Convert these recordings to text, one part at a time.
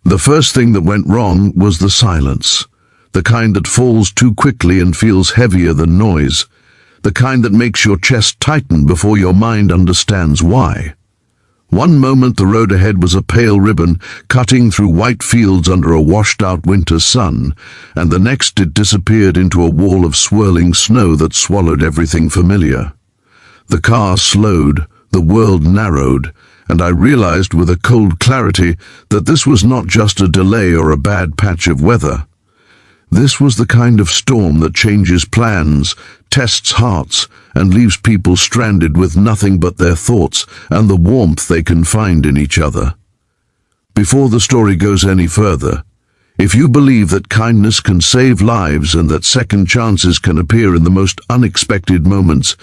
The first thing that went wrong was the silence. The kind that falls too quickly and feels heavier than noise. The kind that makes your chest tighten before your mind understands why. One moment the road ahead was a pale ribbon cutting through white fields under a washed-out winter sun, and the next it disappeared into a wall of swirling snow that swallowed everything familiar. The car slowed, the world narrowed, and I realized with a cold clarity that this was not just a delay or a bad patch of weather. This was the kind of storm that changes plans, tests hearts, and leaves people stranded with nothing but their thoughts and the warmth they can find in each other. Before the story goes any further, if you believe that kindness can save lives and that second chances can appear in the most unexpected moments,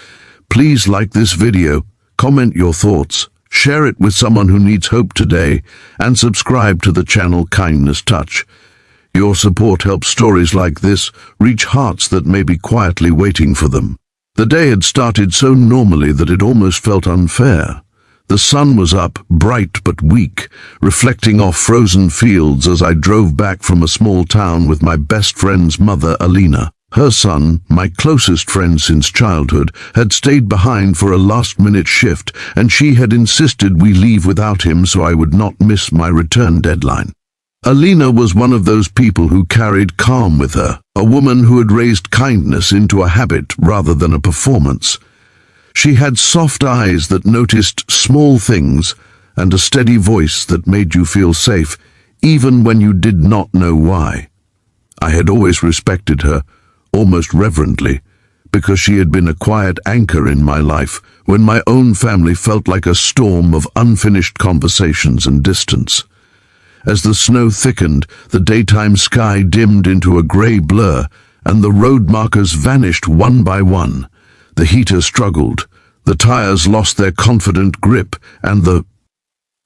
please like this video, comment your thoughts, share it with someone who needs hope today, and subscribe to the channel Kindness Touch. Your support helps stories like this reach hearts that may be quietly waiting for them. The day had started so normally that it almost felt unfair. The sun was up, bright but weak, reflecting off frozen fields as I drove back from a small town with my best friend's mother, Alina. Her son, my closest friend since childhood, had stayed behind for a last-minute shift, and she had insisted we leave without him so I would not miss my return deadline. Alina was one of those people who carried calm with her, a woman who had raised kindness into a habit rather than a performance. She had soft eyes that noticed small things and a steady voice that made you feel safe, even when you did not know why. I had always respected her, almost reverently, because she had been a quiet anchor in my life when my own family felt like a storm of unfinished conversations and distance. As the snow thickened, the daytime sky dimmed into a grey blur, and the road markers vanished one by one. The heater struggled, the tires lost their confident grip, and the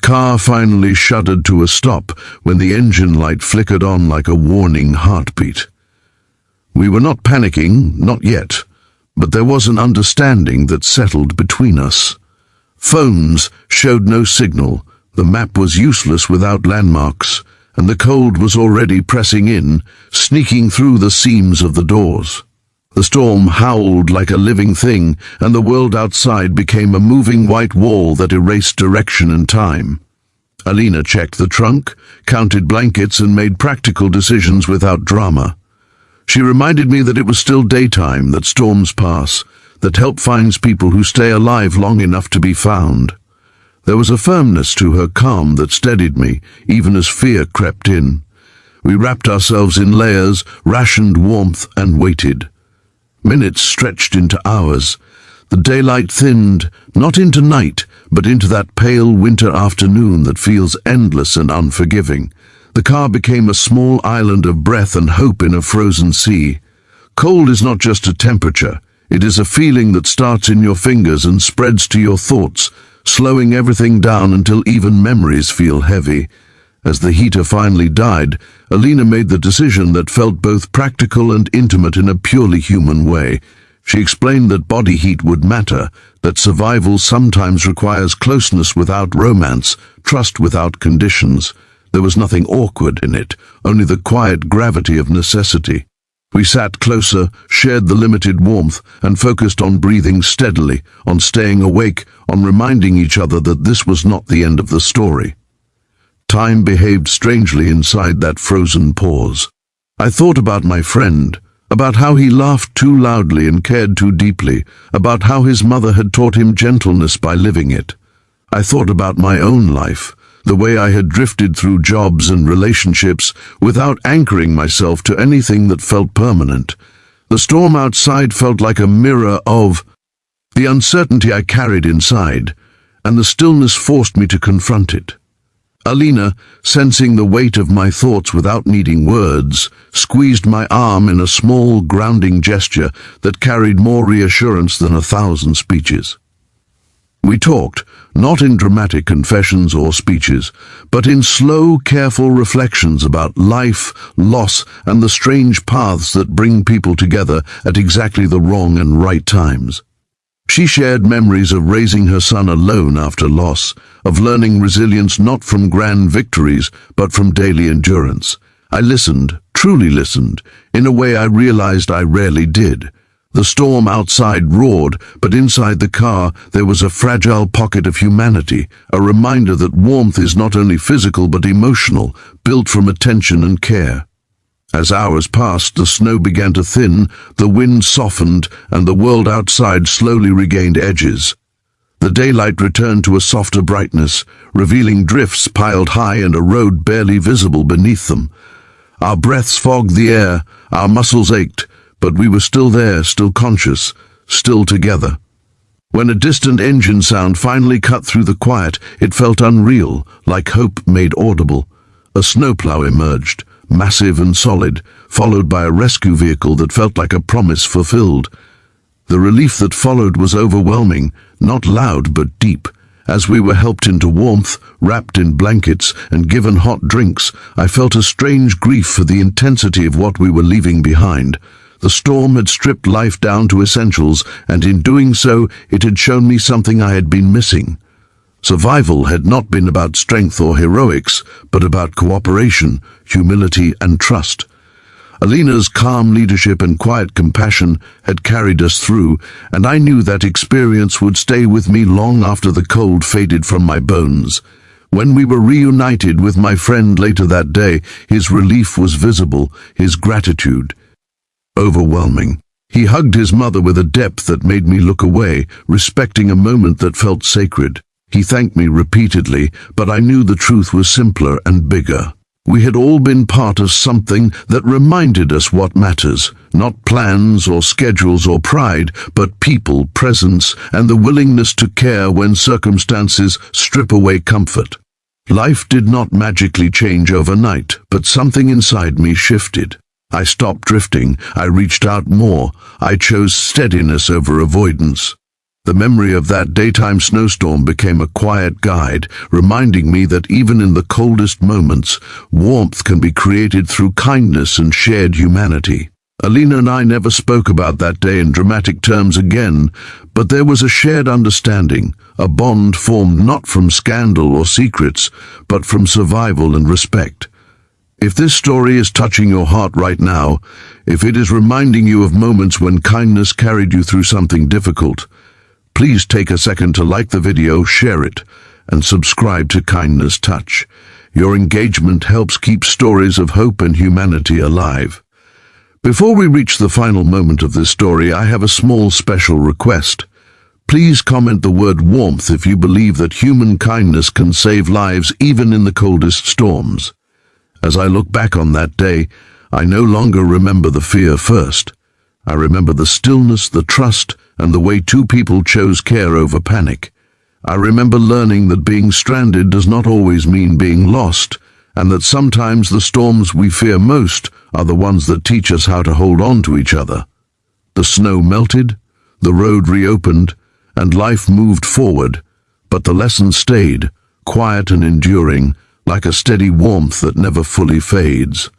car finally shuddered to a stop when the engine light flickered on like a warning heartbeat. We were not panicking, not yet, but there was an understanding that settled between us. Phones showed no signal. The map was useless without landmarks, and the cold was already pressing in, sneaking through the seams of the doors. The storm howled like a living thing, and the world outside became a moving white wall that erased direction and time. Alina checked the trunk, counted blankets, and made practical decisions without drama. She reminded me that it was still daytime, that storms pass, that help finds people who stay alive long enough to be found. There was a firmness to her calm that steadied me, even as fear crept in. We wrapped ourselves in layers, rationed warmth, and waited. Minutes stretched into hours. The daylight thinned, not into night, but into that pale winter afternoon that feels endless and unforgiving. The car became a small island of breath and hope in a frozen sea. Cold is not just a temperature. It is a feeling that starts in your fingers and spreads to your thoughts, slowing everything down until even memories feel heavy. As the heater finally died, Alina made the decision that felt both practical and intimate in a purely human way. She explained that body heat would matter, that survival sometimes requires closeness without romance, trust without conditions. There was nothing awkward in it, only the quiet gravity of necessity. We sat closer, shared the limited warmth, and focused on breathing steadily, on staying awake, on reminding each other that this was not the end of the story. Time behaved strangely inside that frozen pause. I thought about my friend, about how he laughed too loudly and cared too deeply, about how his mother had taught him gentleness by living it. I thought about my own life, the way I had drifted through jobs and relationships without anchoring myself to anything that felt permanent. The storm outside felt like a mirror of the uncertainty I carried inside, and the stillness forced me to confront it. Alina, sensing the weight of my thoughts without needing words, squeezed my arm in a small, grounding gesture that carried more reassurance than 1,000 speeches. We talked, not in dramatic confessions or speeches, but in slow, careful reflections about life, loss, and the strange paths that bring people together at exactly the wrong and right times. She shared memories of raising her son alone after loss, of learning resilience not from grand victories, but from daily endurance. I listened, truly listened, in a way I realized I rarely did. The storm outside roared, but inside the car there was a fragile pocket of humanity, a reminder that warmth is not only physical but emotional, built from attention and care. As hours passed, the snow began to thin, the wind softened, and the world outside slowly regained edges. The daylight returned to a softer brightness, revealing drifts piled high and a road barely visible beneath them. Our breaths fogged the air, our muscles ached, but we were still there, still conscious, still together. When a distant engine sound finally cut through the quiet, it felt unreal, like hope made audible. A snowplow emerged, massive and solid, followed by a rescue vehicle that felt like a promise fulfilled. The relief that followed was overwhelming, not loud but deep. As we were helped into warmth, wrapped in blankets, and given hot drinks, I felt a strange grief for the intensity of what we were leaving behind. The storm had stripped life down to essentials, and in doing so, it had shown me something I had been missing. Survival had not been about strength or heroics, but about cooperation, humility, and trust. Alina's calm leadership and quiet compassion had carried us through, and I knew that experience would stay with me long after the cold faded from my bones. When we were reunited with my friend later that day, his relief was visible, his gratitude overwhelming. He hugged his mother with a depth that made me look away, respecting a moment that felt sacred. He thanked me repeatedly, but I knew the truth was simpler and bigger. We had all been part of something that reminded us what matters, not plans or schedules or pride, but people, presence, and the willingness to care when circumstances strip away comfort. Life did not magically change overnight, but something inside me shifted. I stopped drifting, I reached out more, I chose steadiness over avoidance. The memory of that daytime snowstorm became a quiet guide, reminding me that even in the coldest moments, warmth can be created through kindness and shared humanity. Alina and I never spoke about that day in dramatic terms again, but there was a shared understanding, a bond formed not from scandal or secrets, but from survival and respect. If this story is touching your heart right now, if it is reminding you of moments when kindness carried you through something difficult, please take a second to like the video, share it, and subscribe to Kindness Touch. Your engagement helps keep stories of hope and humanity alive. Before we reach the final moment of this story, I have a small special request. Please comment the word warmth if you believe that human kindness can save lives even in the coldest storms. As I look back on that day, I no longer remember the fear first. I remember the stillness, the trust, and the way two people chose care over panic. I remember learning that being stranded does not always mean being lost, and that sometimes the storms we fear most are the ones that teach us how to hold on to each other. The snow melted, the road reopened, and life moved forward, but the lesson stayed, quiet and enduring, like a steady warmth that never fully fades.